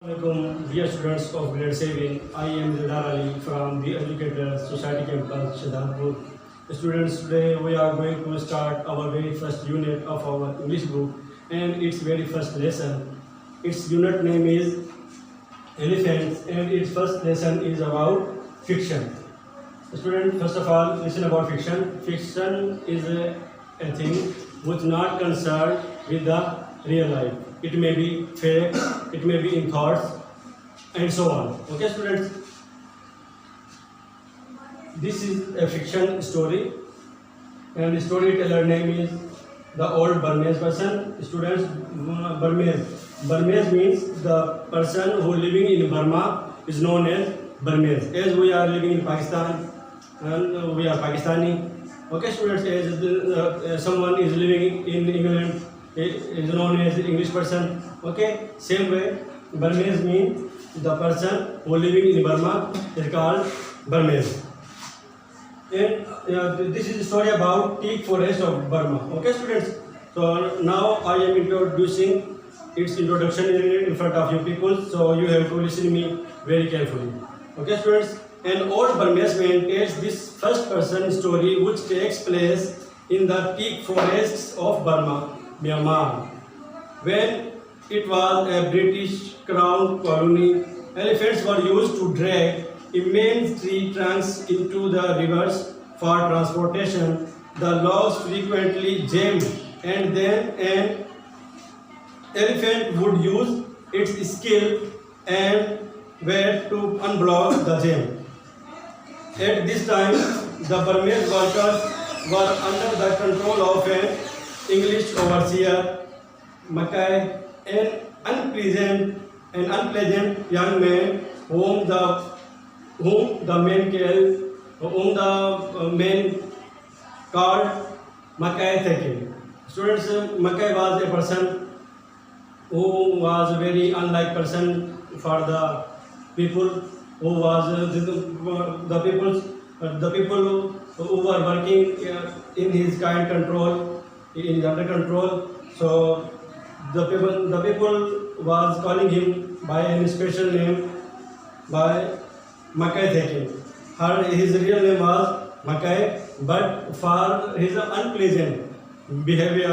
Assalamualaikum, dear students of grade 7. I am Dildar Ali from the Educator Society Campus, Shahjahanpur. Students, today we are going to start our very first unit of our English book and its very first lesson. Its unit name is Elephants and its first lesson is about fiction. Student, first of all, listen about fiction. Fiction is a thing which not concerned with the real life. It may be fake, it may be in thoughts, and so on. Okay, students. This is a fiction story, and the storyteller name is the old Burmese person. Students, Burmese means the person who living in Burma is known as Burmese. As we are living in Pakistan, and we are Pakistani. Okay, students, as someone is living in England, is known as English person. Okay, same way, Burmese means the person who living in Burma is called Burmese. And this is a story about teak forest of Burma. Okay, students. So now I am introducing its introduction in front of you people. So you have to listen to me very carefully. Okay, students. An old Burmese man tells this first person story which takes place in the teak forests of Burma, Myanmar. When it was a British crown colony, elephants were used to drag immense tree trunks into the rivers for transportation. The logs frequently jammed, and then an elephant would use its skill and weight to unblock the jam. At this time, the Burmese workers were under the control of an English overseer, Mackay, an unpleasant young man whom the man called Mackay Theke. Students, Mackay was a person who was a very unlike person for the people who was the people who were working in his kind control, in under control. So the people was calling him by a special name by Mackay Theke. His real name was Mackay, but for his unpleasant behavior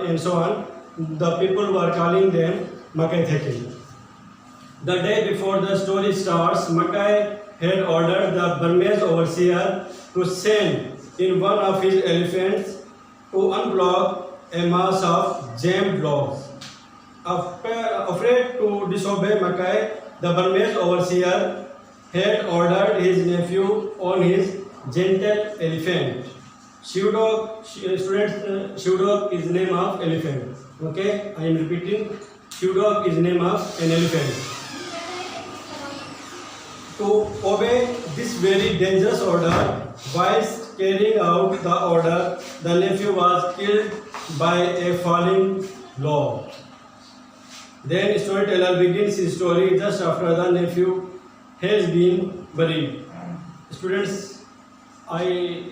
and so on, the people were calling them Mackay Theke. The day before the story starts, Mackay had ordered the Burmese overseer to send in one of his elephants to unblock a mass of jammed logs. Afraid to disobey Mackay, the Burmese overseer had ordered his nephew on his gentle elephant. Shivdog, students, Shivdog is name of elephant. Okay, I am repeating. Shivdog is name of an elephant. To obey this very dangerous order, whilst carrying out the order, the nephew was killed by a falling log. Then storyteller begins his story just after the nephew has been buried. Students, I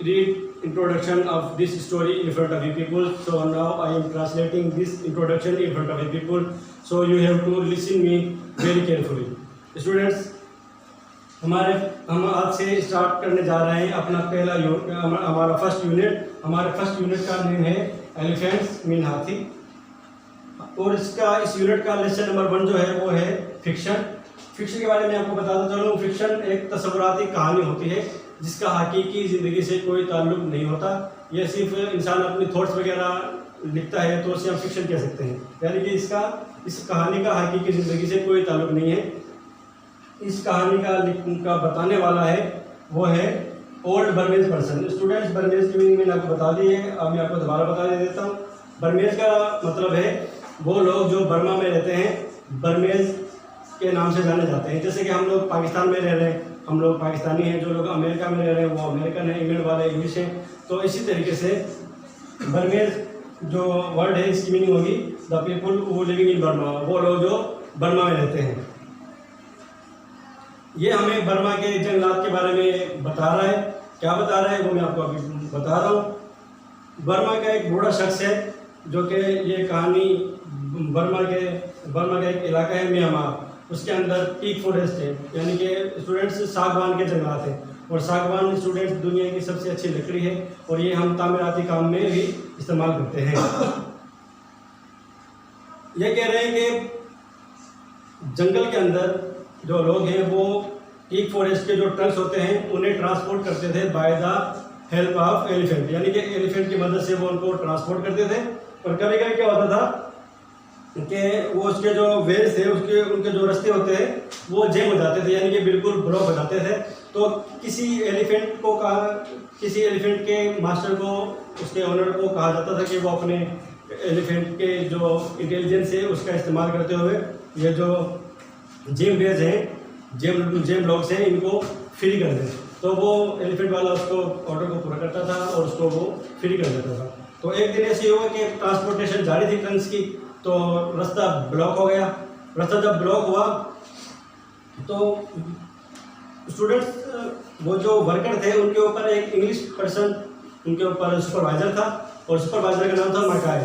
read introduction of this story in front of you people. So now I am translating this introduction in front of you people. So you have to listen me very carefully. Students, हम आज से start करने जा रहे हैं अपना पहला हमारा फर्स्ट यूनिट. हमारे फर्स्ट यूनिट का नेम है एलिफेंट्स मीन हाथी, और इस यूनिट का लेसन नंबर 1 जो है वो है फिक्शन. फिक्शन के बारे में आपको बताता चलूँ. फिक्शन एक तस्वुराती कहानी होती है जिसका हकीकी ज़िंदगी से कोई ताल्लुक नहीं होता. यह सिर्फ इंसान अपनी थॉट्स वगैरह लिखता है तो उसे हम फिक्शन कह सकते हैं. यानी कि इस कहानी का हकीकी ज़िंदगी से कोई ताल्लुक नहीं है. इस कहानी का बताने वाला है वो है ओल्ड बर्मेज पर्सन. स्टूडेंट्स, बर्मेज की मीनिंग मैंने आपको बता दी है, अब मैं आपको दोबारा बता देता हूँ. बर्मेज का मतलब है वो लोग जो बर्मा में रहते हैं, बर्मेज के नाम से जाने जाते हैं. जैसे कि हम लोग पाकिस्तान में रह रहे हैं, हम लोग पाकिस्तानी हैं. जो लोग अमेरिका में रह रहे हैं वो अमेरिकन है, इंग्लैंड वाले इंग्लिश हैं. तो इसी तरीके से बर्मेज जो वर्ड है इसकी मीनिंग होगी the people who living in Burma, वो लोग जो बर्मा में रहते हैं. ये हमें बर्मा के जंगलात के बारे में बता रहा है. क्या बता रहा है वो मैं आपको अभी बता रहा हूँ. बर्मा का एक बूढ़ा शख्स है जो कि ये कहानी बर्मा का एक इलाका है म्यांमार. उसके अंदर टीक फॉरेस्ट है, यानी कि स्टूडेंट्स सागवान के जंगलात हैं, और सागवान स्टूडेंट्स दुनिया की सबसे अच्छी लकड़ी है और ये हम तामीराती काम में भी इस्तेमाल करते हैं। ये कह रहे हैं कि जंगल के अंदर जो लोग हैं वो टीक फॉरेस्ट के जो ट्रंक्स होते हैं उन्हें ट्रांसपोर्ट करते थे by the help of elephant, यानी कि एलिफेंट की मदद से वो उनको ट्रांसपोर्ट करते थे। और कभी कभी क्या होता था कि वो उसके जो वेज थे उसके उनके जो रास्ते होते हैं वो जैम हो जाते थे, यानी कि बिल्कुल ब्लॉक हो जाते थे। तो किसी एलिफेंट के मास्टर को, उसके ओनर को कहा जाता था कि वो अपने एलिफेंट के जो इंटेलिजेंस है उसका इस्तेमाल करते हुए ये जो जेम वेज हैं, जेम लॉक्स हैं, इनको फ्री कर दें। तो वो एलिफेंट वाला उसको ऑर्डर को पूरा करता था और उसको वो फ्री कर देता था। तो एक दिन ऐसे हुआ कि ट्रांसपोर्टेशन जारी थी ट्रंक्स की, तो रास्ता ब्लॉक हो गया। रास्ता जब ब्लॉक हुआ तो स्टूडेंट्स वो जो वर्कर थे उनके ऊपर एक इंग्लिश पर्सन उनके ऊपर सुपरवाइजर था, और सुपरवाइजर का नाम था मकाई,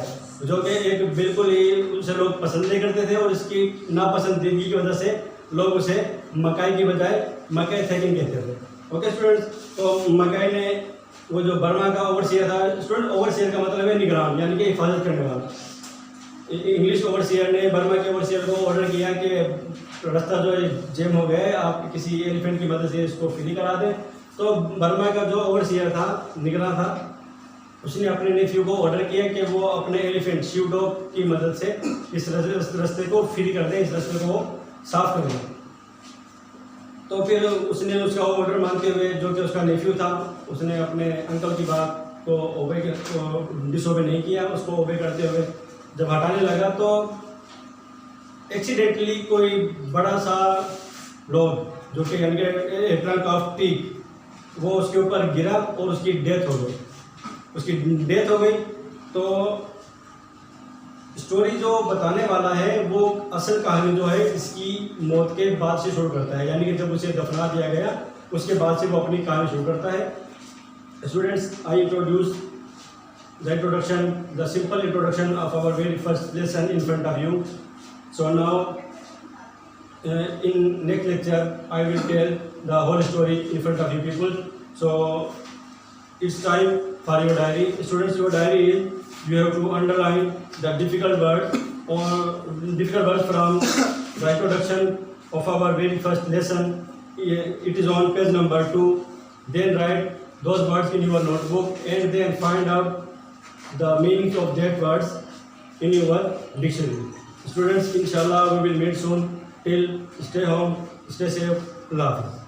जो कि एक बिल्कुल ही उसे लोग पसंद नहीं करते थे, और इसकी नापसंदीदगी की वजह से लोग उसे मकाई की बजाय मकाई थैकिंग कहते थे। ओके स्टूडेंट्स, तो मकाई ने वो जो बर्मा का ओवरसीयर था, स्टूडेंट ओवरसीयर का मतलब है निगरान, यानी कि हिफाजत करने वाला। इंग्लिश ओवरसीयर ने बर्मा के ओवरसीयर को ऑर्डर किया कि रास्ता जो जैम हो गया है, आप किसी एलिफेंट की मदद से इसको फ्री करा दें। तो बर्मा का जो ओवरसीयर था, निगरान था, उसने अपने नेफ्यू को ऑर्डर किया कि वो अपने एलिफेंट शीवडॉग की मदद से इस रास्ते को फ्री कर दें, इस रास्ते को वो साफ कर दें। तो फिर उसने उसका ऑर्डर मानते हुए, जो कि उसका नेफ्यू था, उसने अपने अंकल की बात को डिसओबे नहीं किया। उसको ओबे करते हुए जब हटाने लगा तो एक्सीडेंटली कोई बड़ा सा लॉग जो कि यानी कि ट्रंक ऑफ टीक, वो उसके ऊपर गिरा और उसकी डेथ हो गई। तो स्टोरी जो बताने वाला है वो असल कहानी जो है इसकी मौत के बाद से शुरू करता है, यानी कि जब उसे दफना दिया गया उसके बाद से वो अपनी कहानी शुरू करता है। Students, I introduce the simple introduction of our very first lesson in front of you. So now in next lecture I will tell the whole story in front of you people. So it's time for your diary. Students, your diary is, you have to underline the difficult words from the introduction of our very first lesson. It is on page number 2. Then write those words in your notebook and then find out the meanings of that words in your dictionary. Students, inshallah we will meet soon. Till stay home, stay safe, Allah Hafiz.